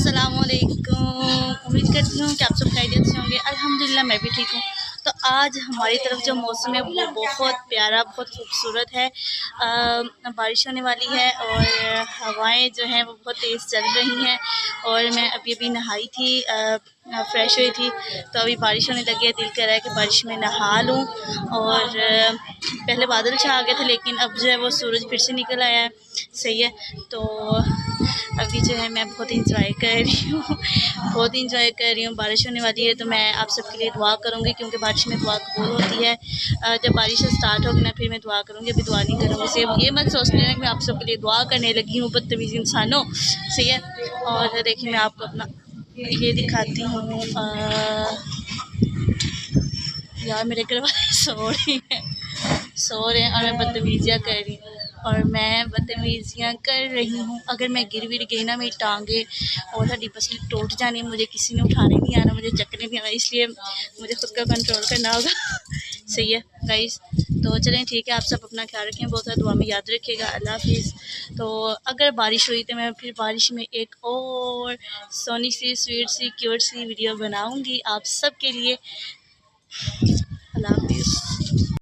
अस्सलाम वालेकुम। उम्मीद करती हूँ कि आप सब खैरियत से होंगे। अल्हम्दुलिल्लाह मैं भी ठीक हूँ। तो आज हमारी तरफ जो मौसम है वो बहुत प्यारा, बहुत खूबसूरत है। बारिश होने वाली है और हवाएं जो हैं वो बहुत तेज़ चल रही हैं। और मैं अभी अभी नहाई थी, फ्रेश हुई थी, तो अभी बारिश होने लगी है। दिल कर रहा है कि बारिश में नहा लूँ। और पहले बादल छा गए थे, लेकिन अब जो है वो सूरज फिर से निकल आया है। सही है। तो अभी जो है मैं बहुत इंजॉय कर रही हूँ, बहुत इंजॉय कर रही हूँ। बारिश होने वाली है तो मैं आप सबके लिए दुआ करूँगी, क्योंकि बारिश में दुआ कबूल होती है। जब बारिश स्टार्ट होगी ना फिर मैं दुआ करूँगी, अभी दुआ नहीं करूँगी। सिर्फ ये मत सोच लेना कि मैं आप सबके लिए दुआ करने लगी हूँ, बदतमीज़ इंसानों। सही है। और देखिए मैं आपको अपना ये दिखाती हूँ। यार मेरे घर वाले सो रहे हैं और मैं बदतमीज़ियाँ कर रही हूँ, और मैं बदतमीज़ियाँ कर रही हूँ। अगर मैं गिर गई ना, मेरी टांगे और हड्डी पसली टूट जानी, मुझे किसी ने उठाने नहीं आना, मुझे चकने नहीं आना, इसलिए मुझे खुद का कंट्रोल करना होगा। सही है गाइस। तो चलें ठीक है, आप सब अपना ख्याल रखें, बहुत सारा दुआ में याद रखिएगा। अल्लाह हाफिज़। तो अगर बारिश हुई तो मैं फिर बारिश में एक और सोनी सी स्वीट सी क्यूट सी वीडियो बनाऊँगी आप सब के लिए। अल्लाह हाफिज़।